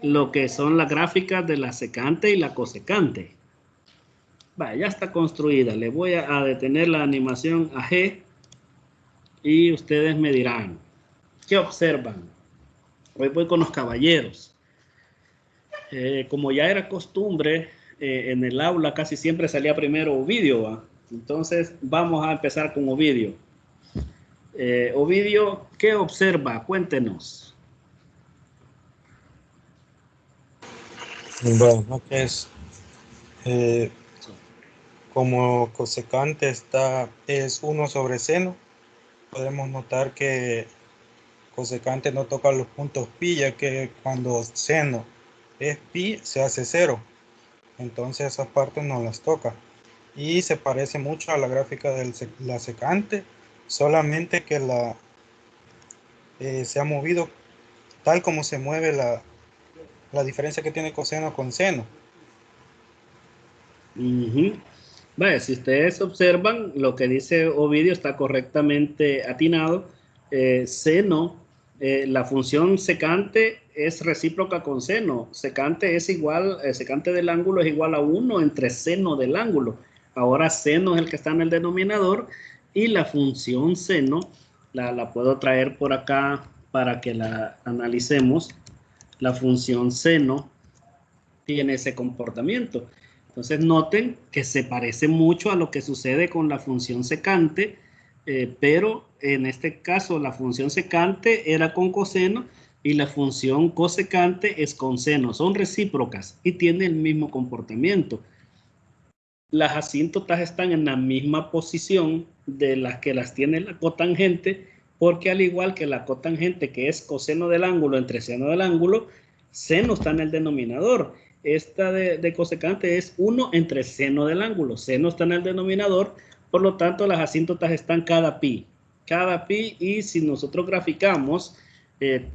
lo que son las gráficas de la secante y la cosecante. Vale, ya está construida. Le voy a detener la animación a G y ustedes me dirán, ¿qué observan? Hoy voy con los caballeros. Como ya era costumbre, en el aula casi siempre salía primero Ovidio, ¿va? Entonces vamos a empezar con Ovidio. Ovidio, ¿qué observa? Cuéntenos. Bueno, es como cosecante es 1 sobre seno, podemos notar que cosecante no toca los puntos pi, ya que cuando seno es pi se hace 0, entonces esas partes no las toca, y se parece mucho a la gráfica de la secante, solamente que se ha movido tal como se mueve la diferencia que tiene coseno con seno. Vaya, si ustedes observan, lo que dice Ovidio está correctamente atinado. Seno, la función secante es recíproca con seno. Secante es igual, secante del ángulo es igual a 1 entre seno del ángulo. Ahora seno es el que está en el denominador y la función seno, la puedo traer por acá para que la analicemos. La función seno tiene ese comportamiento. Entonces noten que se parece mucho a lo que sucede con la función secante, pero en este caso la función secante era con coseno y la función cosecante es con seno. Son recíprocas y tienen el mismo comportamiento. Las asíntotas están en la misma posición de las que las tiene la cotangente, porque al igual que la cotangente, que es coseno del ángulo entre seno del ángulo, seno está en el denominador. Esta de cosecante es 1 entre seno del ángulo. Seno está en el denominador, por lo tanto las asíntotas están cada pi. Cada pi, y si nosotros graficamos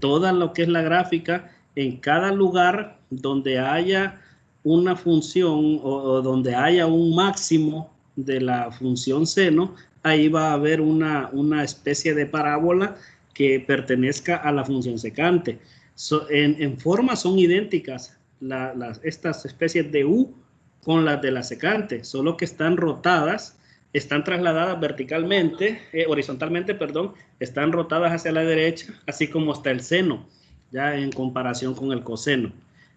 toda lo que es la gráfica, en cada lugar donde haya una función o donde haya un máximo de la función seno, ahí va a haber una especie de parábola que pertenezca a la función secante. En forma son idénticas estas especies de U con las de la secante, solo que están rotadas, están trasladadas verticalmente, horizontalmente, perdón, están rotadas hacia la derecha, así como está el seno, ya en comparación con el coseno.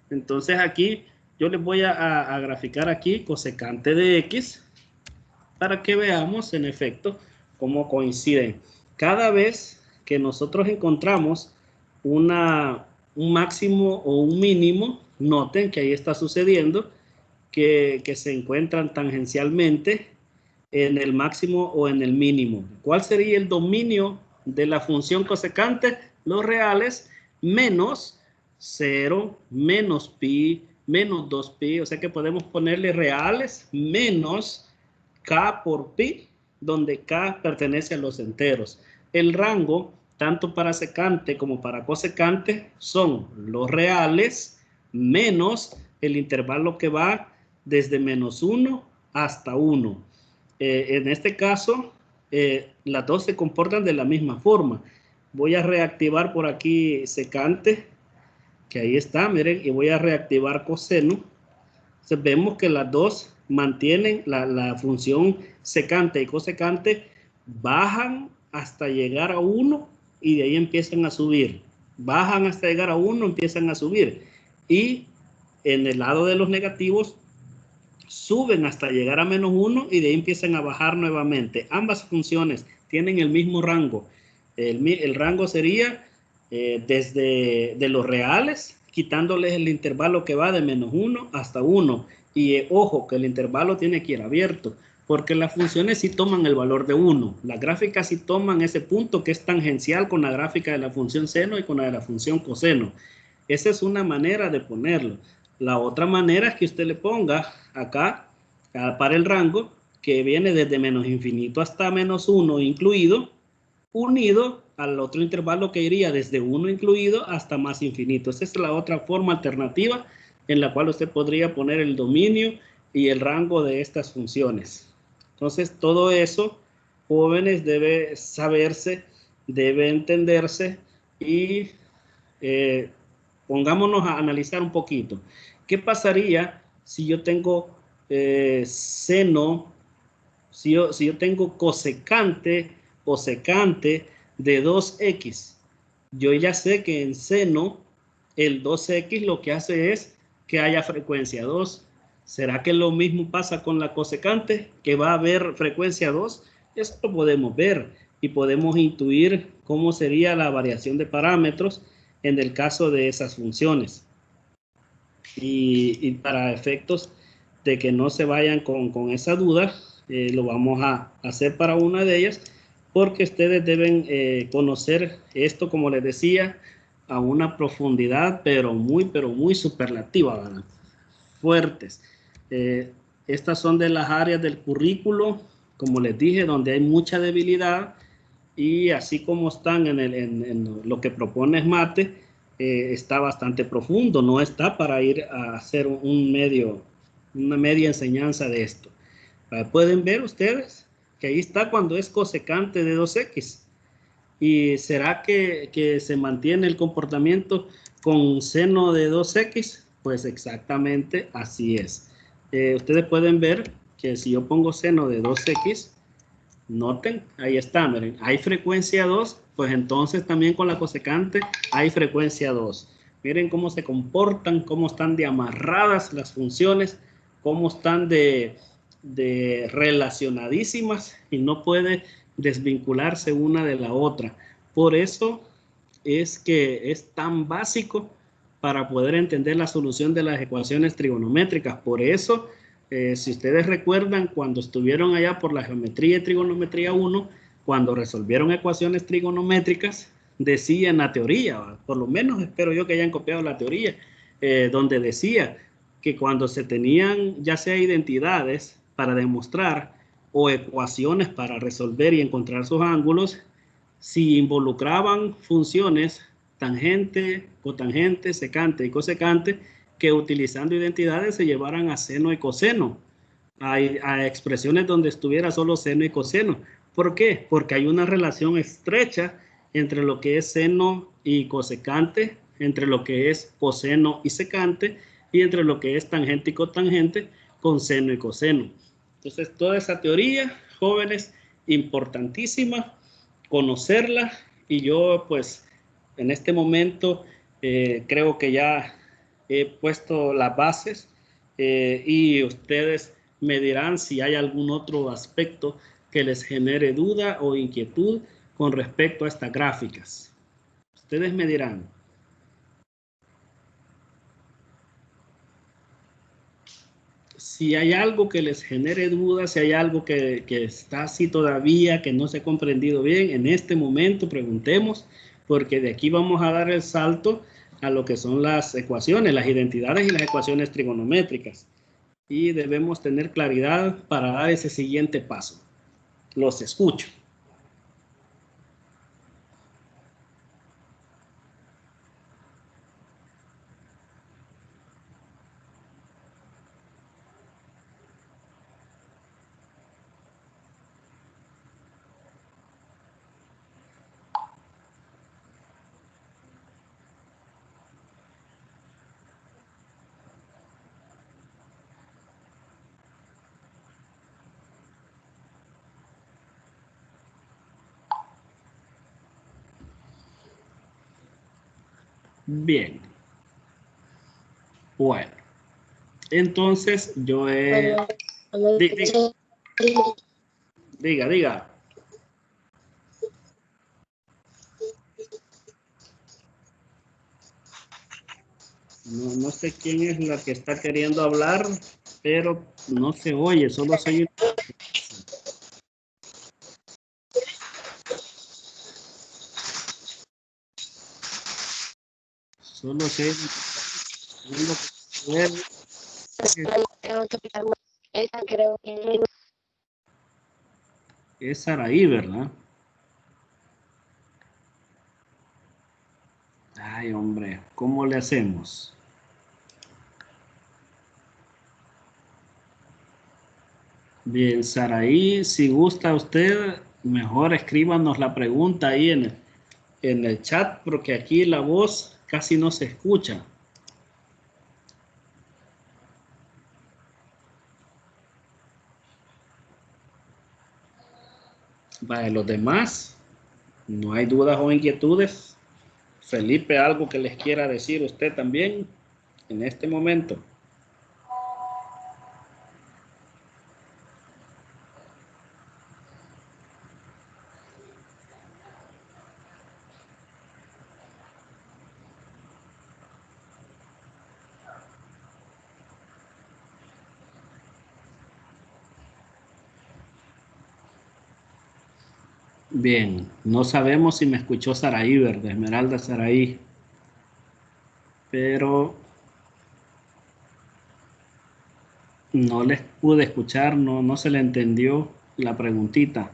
Entonces aquí yo les voy a graficar aquí cosecante de X para que veamos en efecto cómo coinciden. Cada vez que nosotros encontramos un máximo o un mínimo, noten que ahí está sucediendo que se encuentran tangencialmente en el máximo o en el mínimo. ¿Cuál sería el dominio de la función cosecante? Los reales menos 0, menos pi, menos 2pi, o sea que podemos ponerle reales menos k por pi, donde k pertenece a los enteros. El rango, tanto para secante como para cosecante, son los reales menos el intervalo que va desde menos 1 hasta 1. En este caso, las dos se comportan de la misma forma. Voy a reactivar por aquí secante, que ahí está, miren, y voy a reactivar coseno. Entonces vemos que las dos mantienen la función secante y cosecante, bajan hasta llegar a 1 y de ahí empiezan a subir. Bajan hasta llegar a 1, empiezan a subir. Y en el lado de los negativos, suben hasta llegar a menos 1 y de ahí empiezan a bajar nuevamente. Ambas funciones tienen el mismo rango. El rango sería desde de los reales, quitándoles el intervalo que va de menos 1 hasta 1. Y ojo, que el intervalo tiene que ir abierto, porque las funciones sí toman el valor de 1. Las gráficas sí toman ese punto que es tangencial con la gráfica de la función seno y con la de la función coseno. Esa es una manera de ponerlo. La otra manera es que usted le ponga acá para el rango que viene desde menos infinito hasta menos 1 incluido, unido al otro intervalo que iría desde 1 incluido hasta más infinito. Esa es la otra forma alternativa en la cual usted podría poner el dominio y el rango de estas funciones. Entonces, todo eso, jóvenes, debe saberse, debe entenderse y pongámonos a analizar un poquito. ¿Qué pasaría si yo tengo seno, si yo tengo cosecante o secante de 2x? Yo ya sé que en seno el 2x lo que hace es que haya frecuencia 2. ¿Será que lo mismo pasa con la cosecante, que va a haber frecuencia 2? Esto lo podemos ver y podemos intuir cómo sería la variación de parámetros en el caso de esas funciones. Y para efectos de que no se vayan con esa duda, lo vamos a hacer para una de ellas, porque ustedes deben conocer esto, como les decía, a una profundidad, pero muy superlativa, ¿verdad? Fuertes. Estas son de las áreas del currículo, como les dije, donde hay mucha debilidad, y así como están en lo que propone SMATE, está bastante profundo, no está para ir a hacer una media enseñanza de esto. Pueden ver ustedes que ahí está cuando es cosecante de 2x. ¿Y será que se mantiene el comportamiento con seno de 2x? Pues exactamente así es. Ustedes pueden ver que si yo pongo seno de 2x, noten, ahí está, miren, hay frecuencia 2, pues entonces también con la cosecante hay frecuencia 2. Miren cómo se comportan, cómo están de amarradas las funciones, cómo están de relacionadísimas y no puede desvincularse una de la otra. Por eso es que es tan básico para poder entender la solución de las ecuaciones trigonométricas. Por eso, si ustedes recuerdan, cuando estuvieron allá por la geometría y trigonometría 1, cuando resolvieron ecuaciones trigonométricas, decía en la teoría, por lo menos espero yo que hayan copiado la teoría, donde decía que cuando se tenían ya sea identidades para demostrar o ecuaciones para resolver y encontrar sus ángulos, si involucraban funciones tangente, cotangente, secante y cosecante, que utilizando identidades se llevaran a seno y coseno, a expresiones donde estuviera solo seno y coseno. ¿Por qué? Porque hay una relación estrecha entre lo que es seno y cosecante, entre lo que es coseno y secante, y entre lo que es tangente y cotangente con seno y coseno. Entonces, toda esa teoría, jóvenes, importantísima, conocerla, y yo pues en este momento creo que ya he puesto las bases y ustedes me dirán si hay algún otro aspecto que les genere duda o inquietud con respecto a estas gráficas. Ustedes me dirán. Si hay algo que les genere dudas, si hay algo que está así todavía, que no se ha comprendido bien, en este momento preguntemos, porque de aquí vamos a dar el salto a lo que son las ecuaciones, las identidades y las ecuaciones trigonométricas. Y debemos tener claridad para dar ese siguiente paso. Los escucho. Bien. Bueno. Entonces, yo he... Diga. No sé quién es la que está queriendo hablar, pero no se oye, solo se oye. Solo se oye. Es Saraí, ¿verdad? Ay, hombre, ¿cómo le hacemos? Bien, Saraí, si gusta usted, mejor escríbanos la pregunta ahí en el chat, porque aquí la voz casi no se escucha. Vale, los demás, no hay dudas o inquietudes. Felipe, algo que les quiera decir usted también en este momento. Bien, no sabemos si me escuchó Saraí, ¿verdad? Esmeralda Saraí. Pero no les pude escuchar, no se le entendió la preguntita.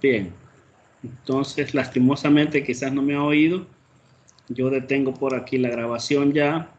Bien, entonces lastimosamente quizás no me ha oído. Yo detengo por aquí la grabación ya.